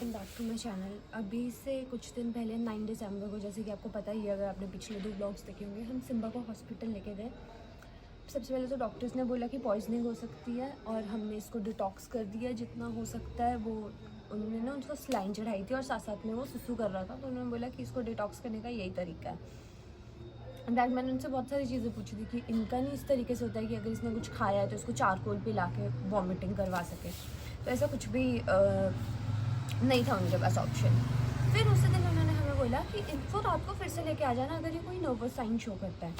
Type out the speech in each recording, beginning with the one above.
Welcome back to my channel. अभी से कुछ दिन पहले 9 दिसंबर को, जैसे कि आपको पता ही है अगर आपने पिछले 2 ब्लॉग्स देखे होंगे, हम सिम्बा को हॉस्पिटल लेके गए। सबसे पहले तो डॉक्टर्स ने बोला कि पॉइजनिंग हो सकती है और हमने इसको डिटॉक्स कर दिया जितना हो सकता है। वो उन्होंने ना उसको स्लाइन चढ़ाई थी और साथ साथ में वो सुसु कर रहा था, तो उन्होंने बोला कि इसको डिटॉक्स करने का यही तरीका है। इनफैक्ट मैंने उनसे बहुत सारी चीज़ें पूछी थी कि इनका नहीं इस तरीके से होता है कि अगर इसने कुछ खाया है तो इसको चारकोल पिला के वॉमिटिंग करवा सके, तो ऐसा कुछ भी नहीं था उनके पास ऑप्शन। फिर उसी दिन उन्होंने हमें बोला कि इनको रात को फिर से लेके आ जाना अगर ये कोई नर्वस साइन शो करता है।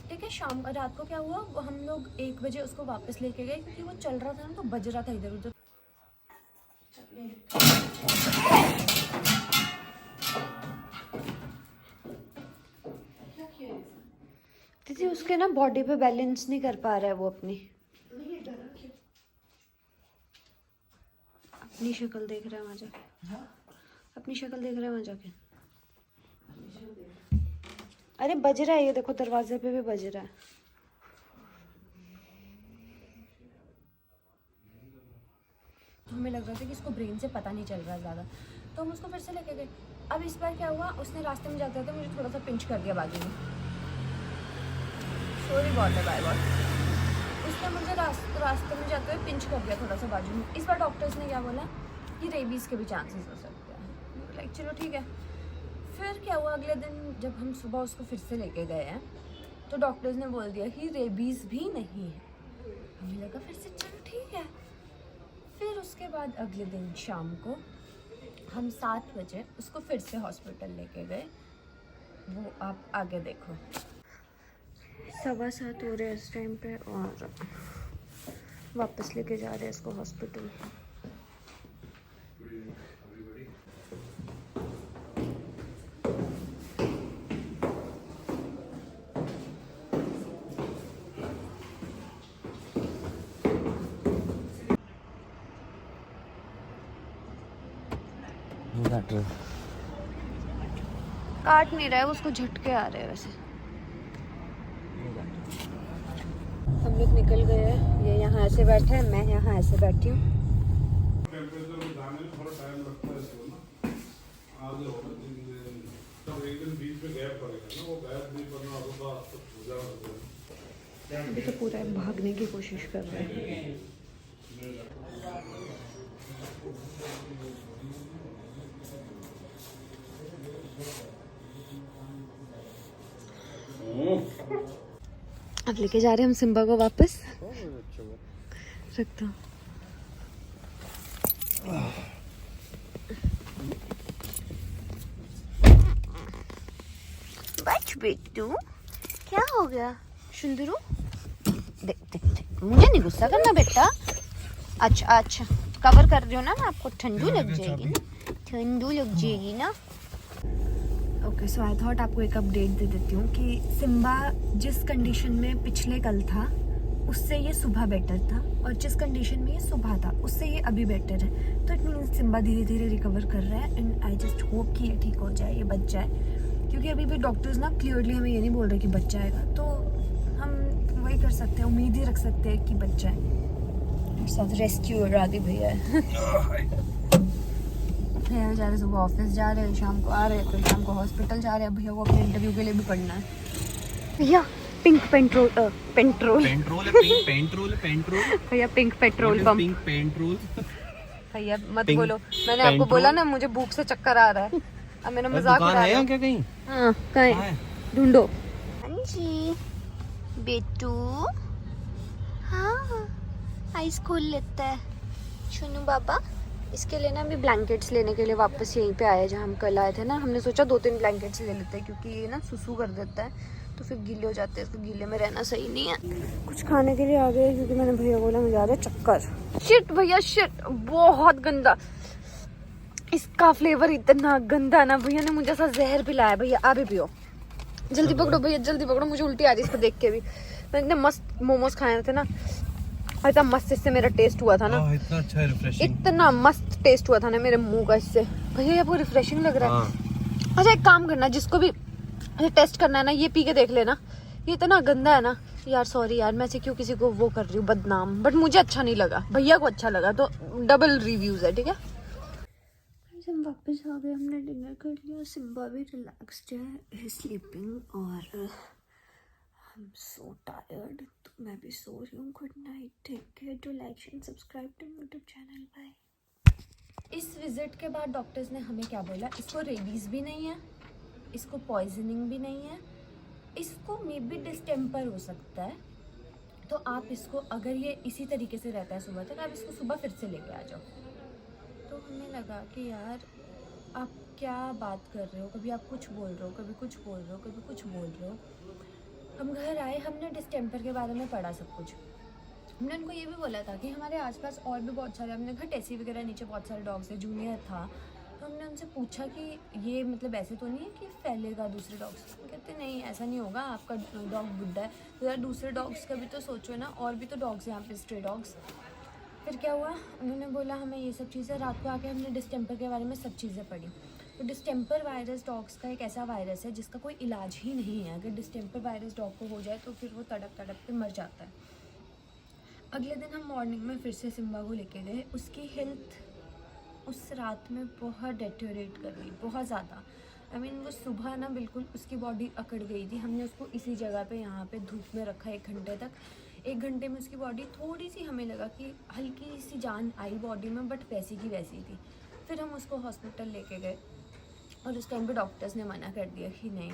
ठीक है, शाम रात को क्या हुआ, वो हम लोग 1 बजे उसको वापस लेके गए क्योंकि वो चल रहा था ना, तो बज रहा था इधर उधर। दीदी उसके ना बॉडी पे बैलेंस नहीं कर पा रहा है वो अपनी शक्ल देख रहा है वहाँ जाके। अपनी शक्ल देख रहा है वहाँ जाके। अरे बज रहा है, ये देखो दरवाजे पे भी बज रहा है। हमें लग रहा था कि इसको ब्रेन से पता नहीं चल रहा है ज़्यादा, तो हम उसको फिर से लेके गए। अब इस बार क्या हुआ, उसने रास्ते में जाते थे मुझे थोड़ा सा पिंच कर दिया बाजू में। सॉरी बहुत है, बाय बाय। उसने मुझे रास्ते में जाते हुए पिंच कर दिया थोड़ा सा बाजू में। इस बार डॉक्टर्स ने क्या बोला कि रेबीज़ के भी चांसेस हो सकते हैं। लाइक चलो ठीक है। फिर क्या हुआ, अगले दिन जब हम सुबह उसको फिर से लेके गए हैं तो डॉक्टर्स ने बोल दिया कि रेबीज़ भी नहीं है। हमें लगा फिर से चलो ठीक है। फिर उसके बाद अगले दिन शाम को हम 7 बजे उसको फिर से हॉस्पिटल लेके गए। वो आप आगे देखो। 7:15 हो रहे हैं इस टाइम पे और वापस लेके जा रहे हैं इसको हॉस्पिटल। काट नहीं रहा है, उसको झटके आ रहे हैं वैसे। हम लोग निकल गए हैं, ये यहाँ ऐसे बैठे हैं, मैं यहाँ ऐसे बैठी हूँ। अभी तो पूरा भागने की कोशिश कर रहे हैं। अब लेके जा रहे हैं हम सिम्बा को वापस। रखता हूँ। बच बेटू, क्या हो गया सुंदरू? देख देख देख, मुझे नहीं गुस्सा करना बेटा। अच्छा अच्छा, कवर कर रही हो ना, आपको ठंडू लग जाएगी ना, ठंडू लग जाएगी ना। ओके, सो आई थॉट आपको एक अपडेट दे देती हूँ कि सिम्बा जिस कंडीशन में पिछले कल था उससे ये सुबह बेटर था, और जिस कंडीशन में ये सुबह था उससे ये अभी बेटर है। तो इट मीन्स सिम्बा धीरे धीरे रिकवर कर रहा है एंड आई जस्ट होप कि ये ठीक हो जाए, ये बच जाए। क्योंकि अभी भी डॉक्टर्स ना क्लियरली हमें ये नहीं बोल रहे कि बच जाएगा, तो हम वही कर सकते हैं, उम्मीद ही रख सकते हैं कि बच जाए। साथ रेस्क्यूअर आदि भैया है। भैया बेचारे सुबह ऑफिस जा रहे हैं, शाम को आ रहे हैं, फिर शाम को हॉस्पिटल जा रहे हैं। भैया को अपने इंटरव्यू के लिए भी पढ़ना है। भैया पिंक पेट्रोल भैया pink patrol pump. Pink patrol भैया मत बोलो, मैंने आपको बोला ना मुझे भूख से चक्कर आ रहा है। अब मैंने मजाक उड़ा रहा है क्या कहीं? हाँ कहीं ढूंढो। हाँ जी बेटू, हाँ आइस खोल लेता है चुनू बाबा। इसके लिए ना अभी ब्लैंकेट्स लेने के लिए वापस यहीं पे आए जहाँ हम कल आए थे ना। हमने सोचा 2-3 ब्लैंकेट्स ले लेते हैं क्योंकि ये ना सुसु कर देता है तो फिर गीले हो जाते हैं, इसको गीले में रहना सही नहीं है। कुछ खाने के लिए आ गए क्योंकि मैंने भैया बोला मुझे आ रहा है चक्कर। शिट भैया शिट, बहुत गंदा, इसका फ्लेवर इतना गंदा है ना। भैया ने मुझे ऐसा जहर पिलाया। भैया आप भी पियो, जल्दी पकड़ो भैया जल्दी पकड़ो, मुझे उल्टी आ रही है इसको देख के भी। मैंने मस्त मोमोज खाए थे ना, इतना मस्त इससे मेरा टेस्ट हुआ था ना, इतना अच्छा है, रिफ्रेशिंग, इतना मस्त टेस्ट हुआ था ना मेरे मुंह का इससे। भैया आपको रिफ्रेशिंग लग रहा है? अच्छा एक काम करना, जिसको भी टेस्ट करना है ना ये पी के देख लेना, ये इतना गंदा है ना यार। सॉरी यार, मैं से क्यों किसी को वो कर रही हूँ बदनाम, बट मुझे अच्छा नहीं लगा, भैया को अच्छा लगा, तो डबल रिव्यूज है ठीक है। गाइस हम वापस आ गए, हमने डिनर कर लिया, सिम्बा भी रिलैक्स्ड है, स्लीपिंग, और आई एम सो टायर्ड, तो मैं भी सो रही हूँ। Good night, take care, do like and subscribe to YouTube channel, bye. इस विज़िट के बाद डॉक्टर्स ने हमें क्या बोला, इसको रेबीज़ भी नहीं है, इसको पॉइजनिंग भी नहीं है, इसको मे बी डिस्टेम्पर हो सकता है, तो आप इसको, अगर ये इसी तरीके से रहता है सुबह तक, आप इसको सुबह फिर से लेके आ जाओ। तो हमें लगा कि यार आप क्या बात कर रहे हो, कभी आप कुछ बोल रहे हो, कभी कुछ बोल रहे हो, कभी कुछ बोल रहे हो। हम घर आए, हमने डिस्टेम्पर के बारे में पढ़ा सब कुछ। हमने उनको ये भी बोला था कि हमारे आसपास और भी बहुत सारे, हमने कहा टेसी वगैरह नीचे बहुत सारे डॉग्स है, जूनियर था, तो हमने उनसे पूछा कि ये मतलब ऐसे तो नहीं है कि फैलेगा दूसरे डॉग्स। कहते नहीं, ऐसा नहीं होगा, आपका डॉग बुड्ढा है तो यार दूसरे डॉग्स का भी तो सोचो ना, और भी तो डॉग्स हैं यहाँ पे, स्ट्रे डॉग्स। फिर क्या हुआ, उन्होंने बोला हमें ये सब चीज़ें, रात को आके हमने डिस्टेम्पर के बारे में सब चीज़ें पढ़ी। तो डिस्टेम्पर वायरस डॉग्स का एक ऐसा वायरस है जिसका कोई इलाज ही नहीं है। अगर डिस्टेम्पर वायरस डॉग को हो जाए तो फिर वो तड़प के मर जाता है। अगले दिन हम मॉर्निंग में फिर से सिम्बा को लेके गए, उसकी हेल्थ उस रात में बहुत डेटेरियोरेट कर गई, बहुत ज़्यादा। आई मीन वो सुबह ना बिल्कुल उसकी बॉडी अकड़ गई थी। हमने उसको इसी जगह पे यहाँ पे धूप में रखा 1 घंटे तक। 1 घंटे में उसकी बॉडी थोड़ी सी, हमें लगा कि हल्की सी जान आई बॉडी में, बट वैसी की वैसी थी। फिर हम उसको हॉस्पिटल लेके गए और उस टाइम पे डॉक्टर्स ने मना कर दिया कि नहीं,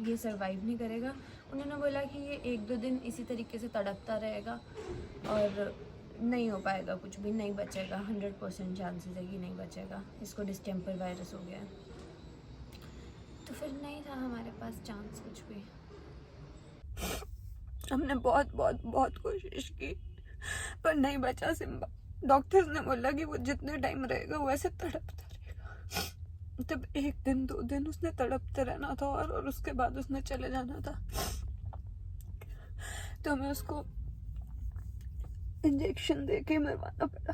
ये सर्वाइव नहीं करेगा। उन्होंने बोला कि ये 1-2 दिन इसी तरीके से तड़पता रहेगा और नहीं हो पाएगा, कुछ भी नहीं बचेगा, 100% चांसेस है कि नहीं बचेगा, इसको डिस्टेम्पर वायरस हो गया है। तो फिर नहीं था हमारे पास चांस कुछ भी। हमने बहुत कोशिश की पर नहीं बचा सिम्बा। डॉक्टर्स ने बोला कि वो जितने टाइम रहेगा वो ऐसे तड़पता रहेगा। तब 1 दिन 2 दिन उसने तड़पते रहना था और उसके बाद उसने चले जाना था। तो हमें उसको इंजेक्शन दे के मरवाना पड़ा।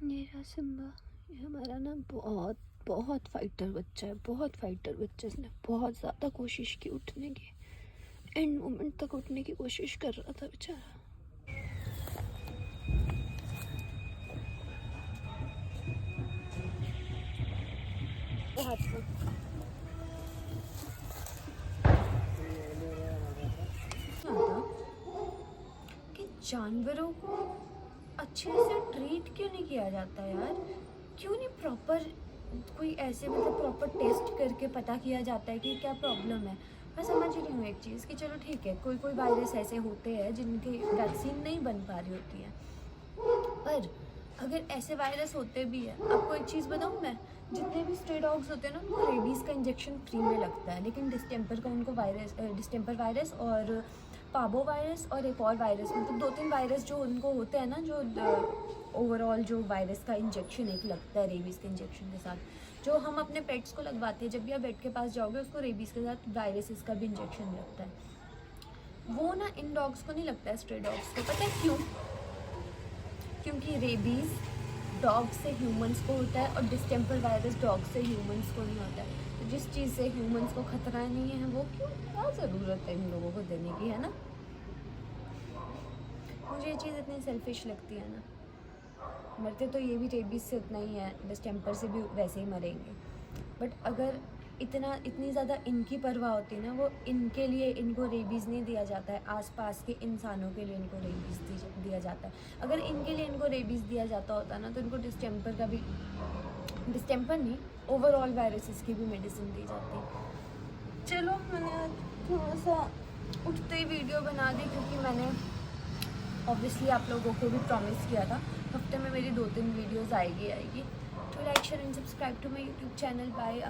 ये रहा सिम्बा, ये हमारा ना बहुत फाइटर बच्चा है, बहुत फाइटर बच्चा। इसने बहुत ज़्यादा कोशिश की उठने की, एंड मोमेंट तक उठने की कोशिश कर रहा था बेचारा। कि जानवरों को अच्छे से ट्रीट क्यों नहीं किया जाता यार? क्यों नहीं प्रॉपर कोई ऐसे मतलब प्रॉपर टेस्ट करके पता किया जाता है कि क्या प्रॉब्लम है? मैं समझ रही हूँ एक चीज़ कि चलो ठीक है, कोई वायरस ऐसे होते हैं जिनकी वैक्सीन नहीं बन पा रही होती है, पर अगर ऐसे वायरस होते भी है, आपको एक चीज़ बताऊँ मैं, जितने भी स्ट्रे डॉग्स होते हैं ना, उनको रेबीज़ का इंजेक्शन फ्री में लगता है, लेकिन डिस्टेम्पर का उनको डिस्टेम्पर वायरस और पाबो वायरस और एक और वायरस, मतलब 2-3 वायरस जो उनको होते हैं ना, जो ओवरऑल जो वायरस का इंजेक्शन एक लगता है रेबीज़ के इंजेक्शन के साथ, जो हम अपने पेट्स को लगवाते हैं। जब भी आप वेट के पास जाओगे, उसको रेबीज़ के साथ वायरसेस का भी इंजेक्शन लगता है। वो ना इन डॉग्स को नहीं लगता है, स्ट्रे डॉग्स को। पता है क्यों? क्योंकि रेबीज़ डॉग से ह्यूमंस को होता है और डिस्टेम्पर वायरस डॉग से ह्यूमंस को नहीं होता है। तो जिस चीज़ से ह्यूमंस को खतरा नहीं है, वो क्यों, क्या ज़रूरत है इन लोगों को देने की, है ना? मुझे ये चीज़ इतनी सेल्फिश लगती है ना। मरते तो ये भी रेबीज़ से उतना ही है, डिस्टेम्पर से भी वैसे ही मरेंगे। बट अगर इतनी ज़्यादा इनकी परवाह होती ना, वो इनके लिए इनको रेबीज़ नहीं दिया जाता है, आसपास के इंसानों के लिए इनको रेबीज़ दिया जाता है। अगर इनके लिए इनको रेबीज़ दिया जाता होता ना, तो इनको डिस्टेम्पर का भी, डिस्टेम्पर नहीं, ओवरऑल वायरसेस की भी मेडिसिन दी जाती। चलो, मैंने थोड़ा सा उठते ही वीडियो बना दी, क्योंकि मैंने ऑब्वियसली आप लोगों को भी प्रॉमिस किया था हफ्ते में मेरी 2-3 वीडियोज़ आएगी। तो like share and subscribe to my YouTube channel. Bye.